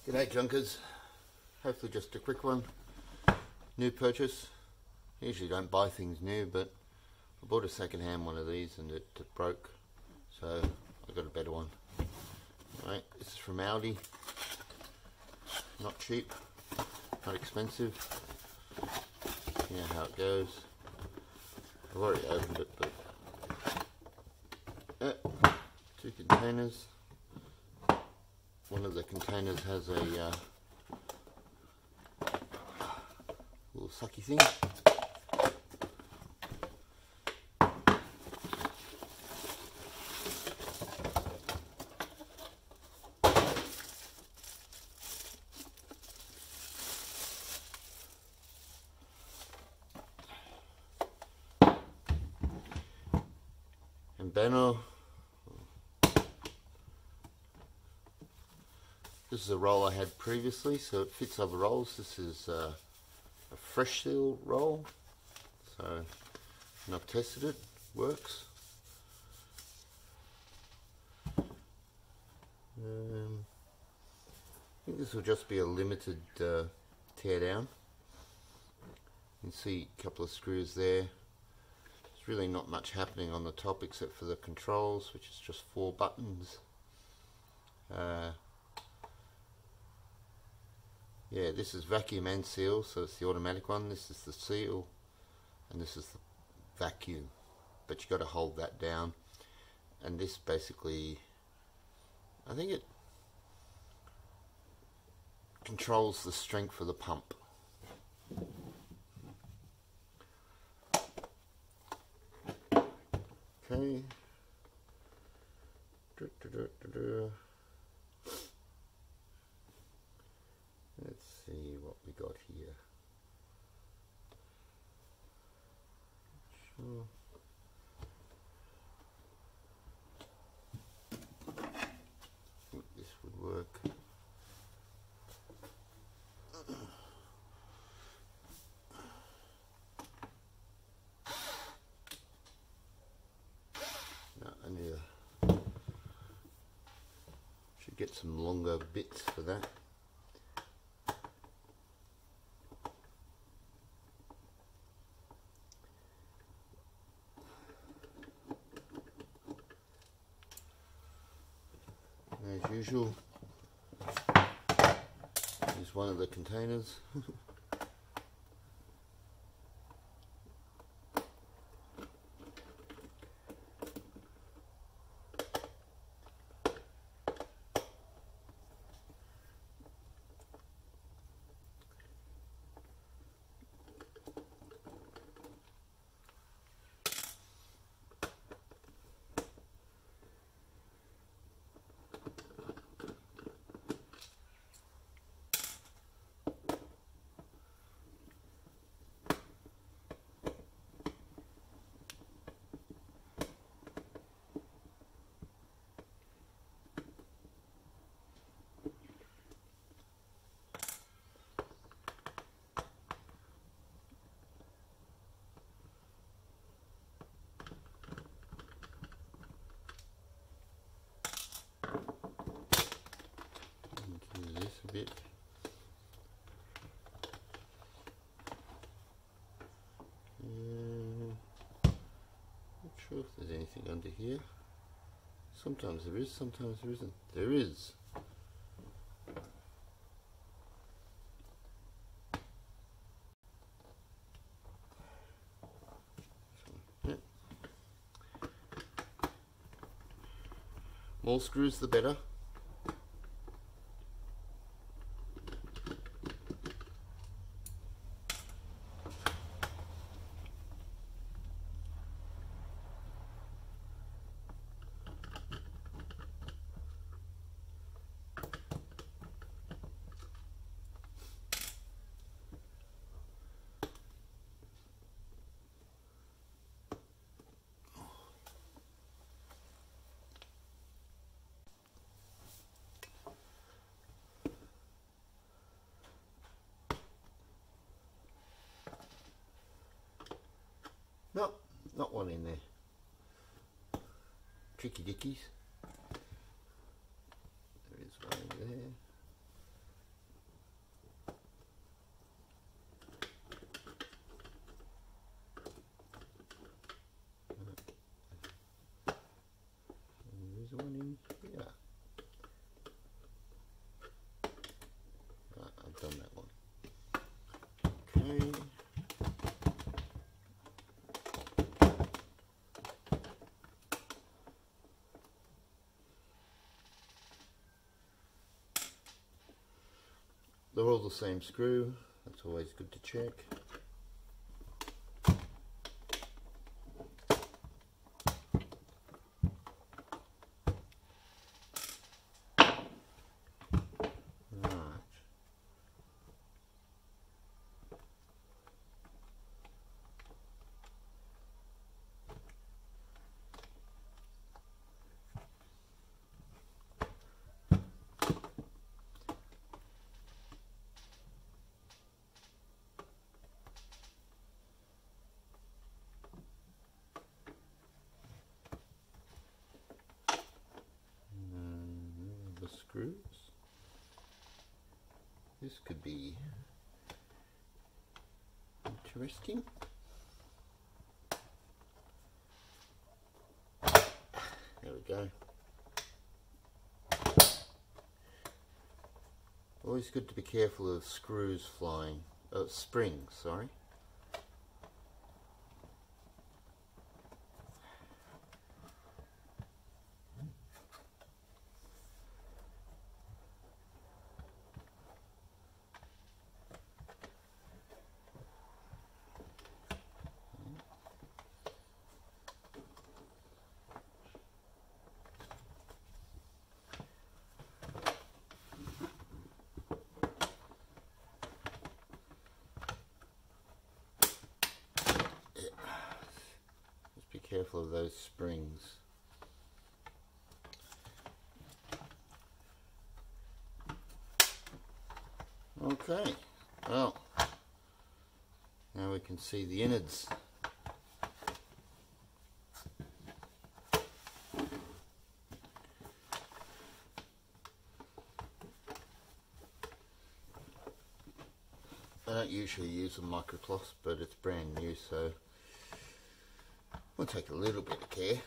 G'day junkers, hopefully just a quick one. New purchase. I usually don't buy things new, but I bought a second-hand one of these and it broke, so I got a better one. Right, this is from Aldi. Not cheap, not expensive. You know how it goes. I've already opened it, but two containers. One of the containers has a little sucky thing. Ambianco. This is a roll I had previously, so it fits other rolls. This is a fresh seal roll, so and I've tested it, works. I think this will just be a limited teardown. You can see a couple of screws there. There's really not much happening on the top except for the controls, which is just 4 buttons. Yeah, this is vacuum and seal, so it's the automatic one. This is the seal, and this is the vacuum. But you got to hold that down. And this basically, I think it controls the strength of the pump. Okay. Let's see what we got here. Sure. I think this would work. No, I need should get some longer bits for that. As usual, here's one of the containers. A bit. Not sure if there's anything under here. Sometimes there is, sometimes there isn't. There is. Yep. More screws the better. No, not one in there. Tricky dickies. There is one in there. Okay. They're all the same screw, that's always good to check. Screws. This could be interesting. There we go. Always good to be careful of screws flying. Springs, sorry. Careful of those springs. Okay, well, now we can see the innards. I don't usually use a microcloth, but it's brand new, so we'll take a little bit of care.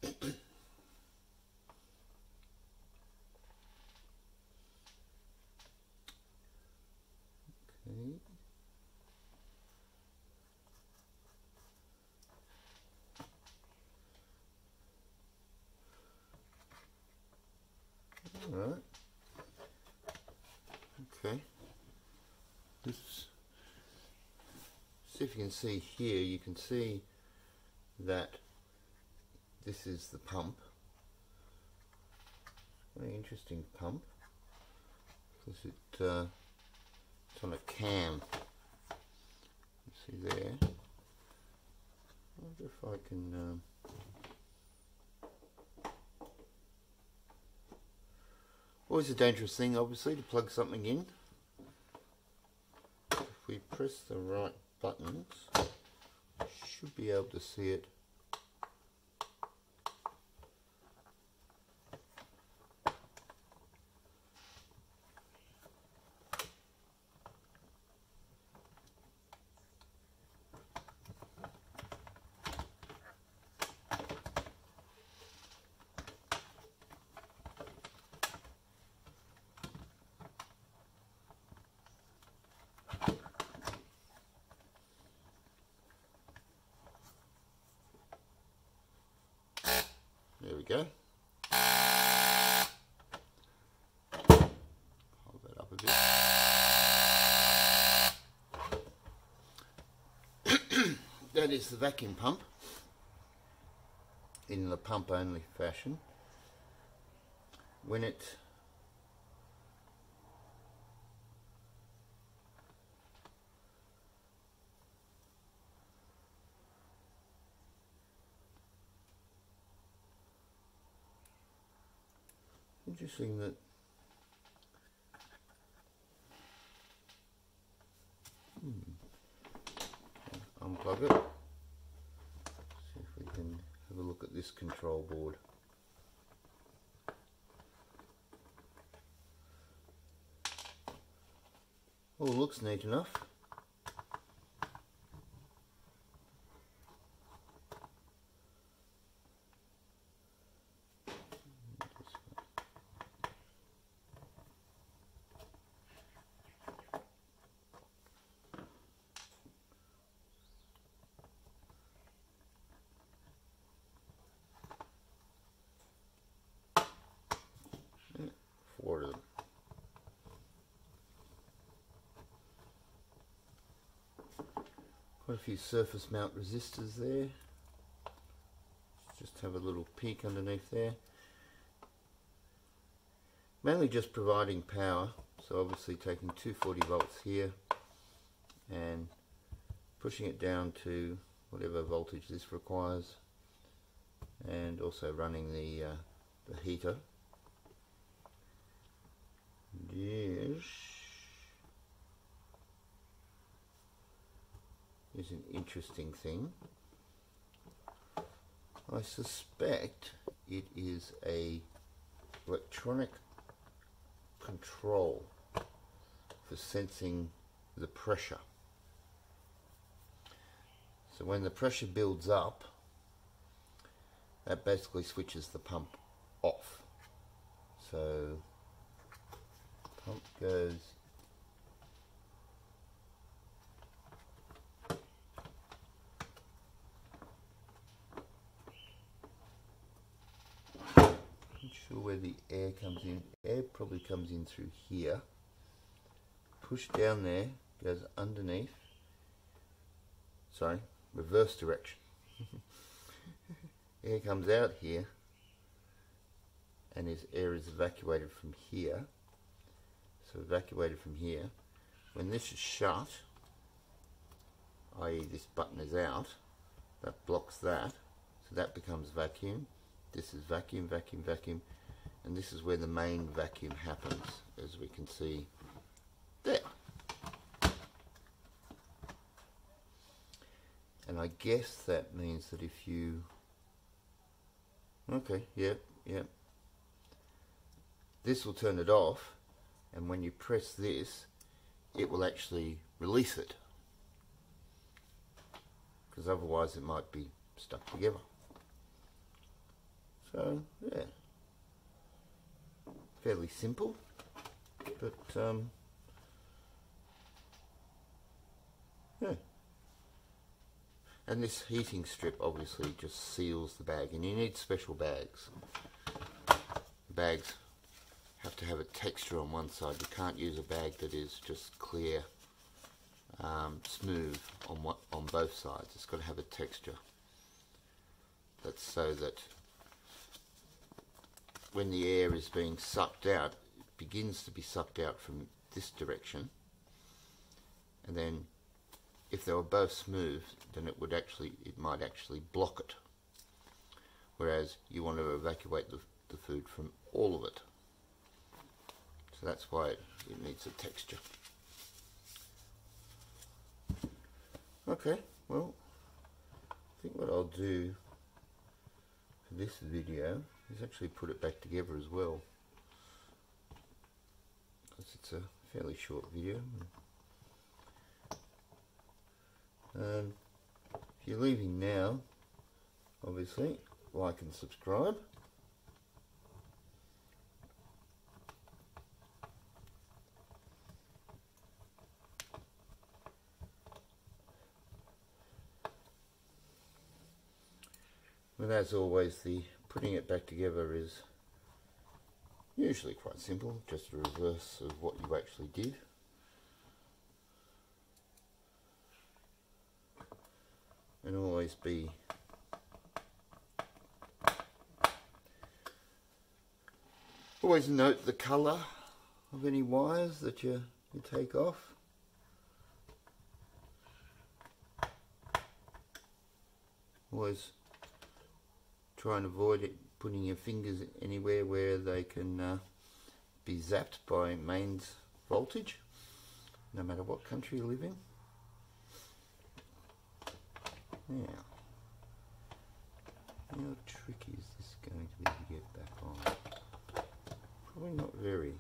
Okay. All right. Okay. See if you can see here, you can see that this is the pump. Very interesting pump because it's on a cam. You see there. I wonder if I can always a dangerous thing, obviously, to plug something in. If we press the right buttons, should be able to see it. There we go. Hold that up a bit. That is the vacuum pump in the pump only fashion. When it interesting that unplug it. See if we can have a look at this control board. Oh, looks neat enough. Quite a few surface mount resistors there. Just have a little peek underneath there. Mainly just providing power, so obviously taking 240 volts here and pushing it down to whatever voltage this requires, and also running the heater. Yes, is an interesting thing. I suspect it is a electronic control for sensing the pressure. So when the pressure builds up, that basically switches the pump off. So pump goes sure where the air comes in. Air probably comes in through here. Push down there, goes underneath. Sorry, reverse direction. Air comes out here, and this air is evacuated from here. So evacuated from here. When this is shut, i.e. this button is out, that blocks that, so that becomes vacuum. This is vacuum, vacuum, vacuum, and this is where the main vacuum happens, as we can see there. And I guess that means that if you, okay, yep, this will turn it off, and when you press this, it will actually release it, because otherwise it might be stuck together. So yeah, fairly simple, but yeah. And this heating strip obviously just seals the bag, and you need special bags. The bags have to have a texture on one side. You can't use a bag that is just clear, smooth on both sides. It's got to have a texture. That's so that when the air is being sucked out, it begins to be sucked out from this direction, and then if they were both smooth, then it might actually block it. Whereas you want to evacuate the food from all of it. So that's why it needs a texture. Okay, well, I think what I'll do for this video is actually put it back together as well, because it's a fairly short video. If you're leaving now, obviously like and subscribe. But as always, the putting it back together is usually quite simple, just the reverse of what you actually did. And always note the colour of any wires that you take off. Always try and avoid it putting your fingers anywhere where they can be zapped by mains voltage, no matter what country you live in. Now, how tricky is this going to be to get back on? Probably not very.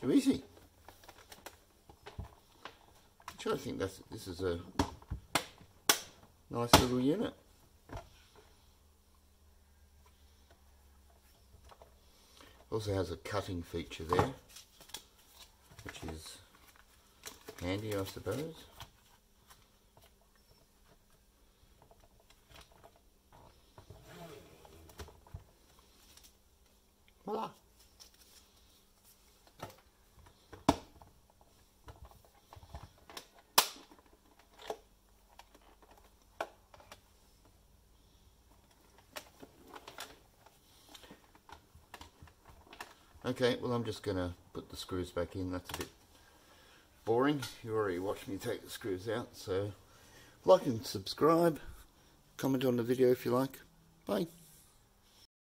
Too easy. Actually, I think this is a nice little unit. Also has a cutting feature there, which is handy, I suppose. Okay, well I'm just going to put the screws back in. That's a bit boring. You already watched me take the screws out, so like and subscribe, comment on the video if you like. Bye.